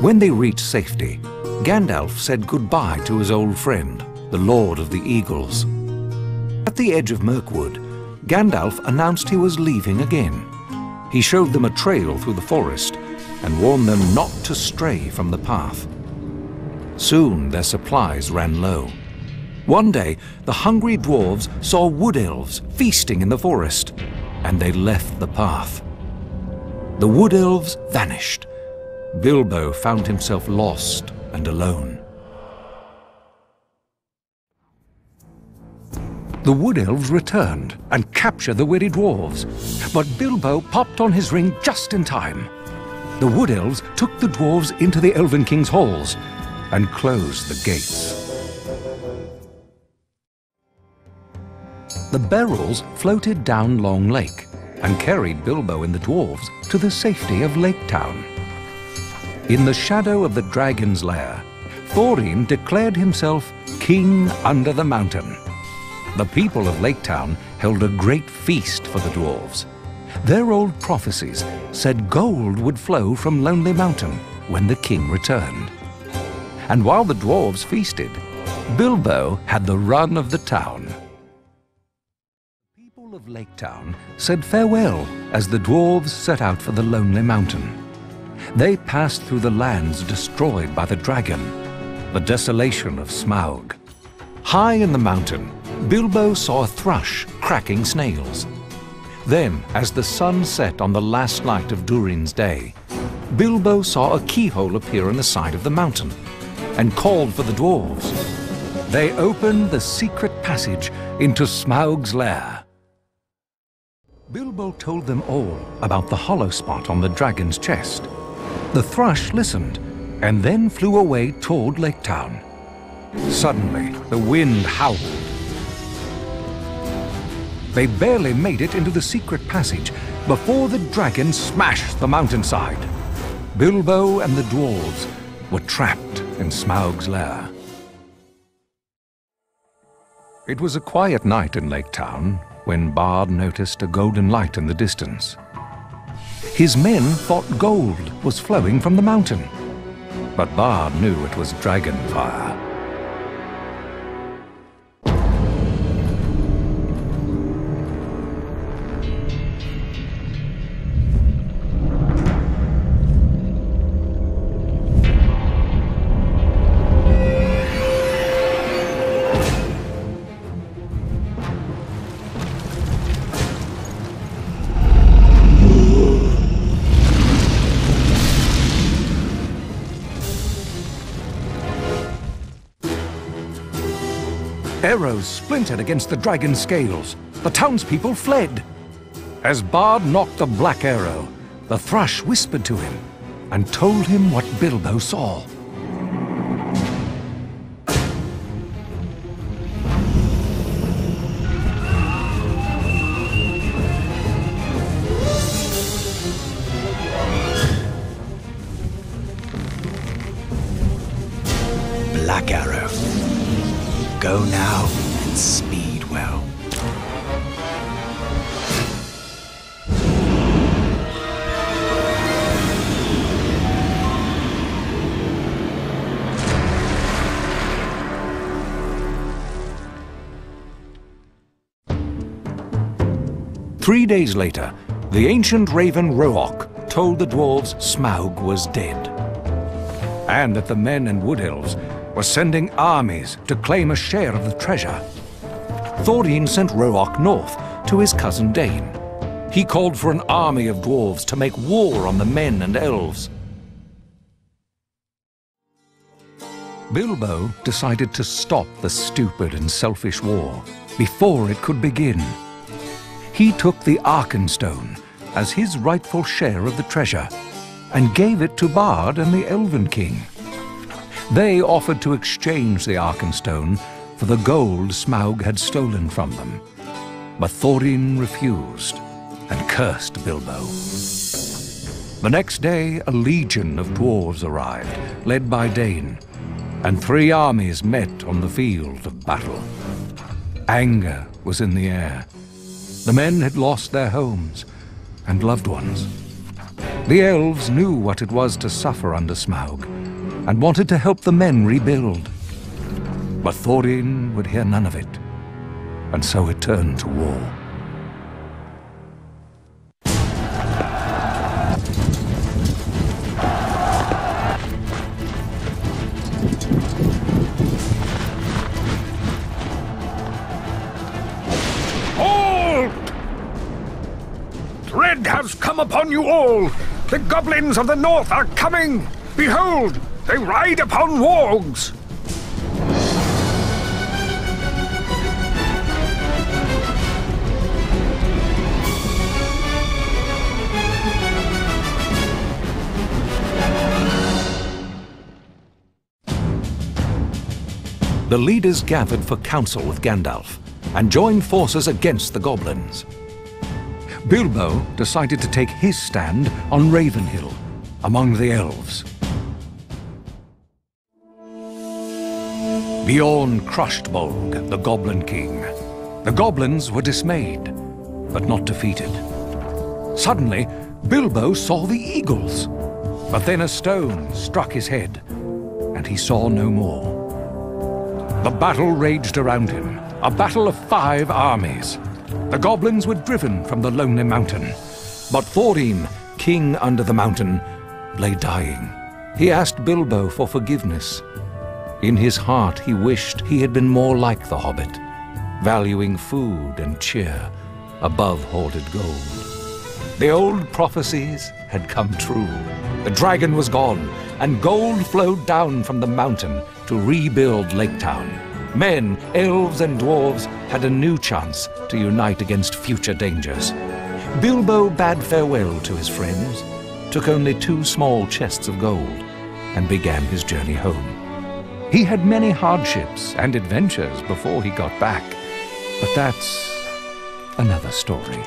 When they reached safety, Gandalf said goodbye to his old friend, the Lord of the Eagles. At the edge of Mirkwood, Gandalf announced he was leaving again. He showed them a trail through the forest and warned them not to stray from the path. Soon their supplies ran low. One day, the hungry dwarves saw wood elves feasting in the forest, and they left the path. The wood elves vanished. Bilbo found himself lost and alone. The wood elves returned and captured the weary dwarves, but Bilbo popped on his ring just in time. The wood elves took the dwarves into the Elven King's halls and closed the gates. The barrels floated down Long Lake and carried Bilbo and the dwarves to the safety of Lake Town. In the shadow of the dragon's lair, Thorin declared himself king under the mountain. The people of Lake Town held a great feast for the dwarves. Their old prophecies said gold would flow from Lonely Mountain when the king returned. And while the dwarves feasted, Bilbo had the run of the town. The people of Lake Town said farewell as the dwarves set out for the Lonely Mountain. They passed through the lands destroyed by the dragon, the desolation of Smaug. High in the mountain, Bilbo saw a thrush cracking snails. Then, as the sun set on the last night of Durin's day, Bilbo saw a keyhole appear in the side of the mountain and called for the dwarves. They opened the secret passage into Smaug's lair. Bilbo told them all about the hollow spot on the dragon's chest. The thrush listened and then flew away toward Lake Town. Suddenly, the wind howled. They barely made it into the secret passage before the dragon smashed the mountainside. Bilbo and the dwarves were trapped in Smaug's lair. It was a quiet night in Lake Town when Bard noticed a golden light in the distance. His men thought gold was flowing from the mountain, but Bard knew it was dragon fire. Arrows splintered against the dragon's scales. The townspeople fled. As Bard knocked the black arrow, the thrush whispered to him and told him what Bilbo saw. Black arrow. Go now and speed well. Three days later, the ancient raven Rook told the dwarves Smaug was dead, and that the men and wood elves were sending armies to claim a share of the treasure. Thorin sent Rook north to his cousin Dain. He called for an army of dwarves to make war on the men and elves. Bilbo decided to stop the stupid and selfish war before it could begin. He took the Arkenstone as his rightful share of the treasure and gave it to Bard and the Elven King. They offered to exchange the Arkenstone for the gold Smaug had stolen from them. But Thorin refused and cursed Bilbo. The next day, a legion of dwarves arrived, led by Dain, and 3 armies met on the field of battle. Anger was in the air. The men had lost their homes and loved ones. The elves knew what it was to suffer under Smaug, and wanted to help the men rebuild. But Thorin would hear none of it, and so it turned to war. Dread has come upon you all! The goblins of the north are coming! Behold, they ride upon wargs! The leaders gathered for council with Gandalf and joined forces against the goblins. Bilbo decided to take his stand on Ravenhill, among the elves. Beorn crushed Bolg, the Goblin King. The goblins were dismayed, but not defeated. Suddenly, Bilbo saw the eagles, but then a stone struck his head, and he saw no more. The battle raged around him, a battle of 5 armies. The goblins were driven from the lonely mountain, but Thorin, king under the mountain, lay dying. He asked Bilbo for forgiveness. In his heart he wished he had been more like the Hobbit, valuing food and cheer above hoarded gold. The old prophecies had come true. The dragon was gone, and gold flowed down from the mountain to rebuild Lake Town. Men, elves and dwarves had a new chance to unite against future dangers. Bilbo bade farewell to his friends, took only 2 small chests of gold, and began his journey home. He had many hardships and adventures before he got back, but that's another story.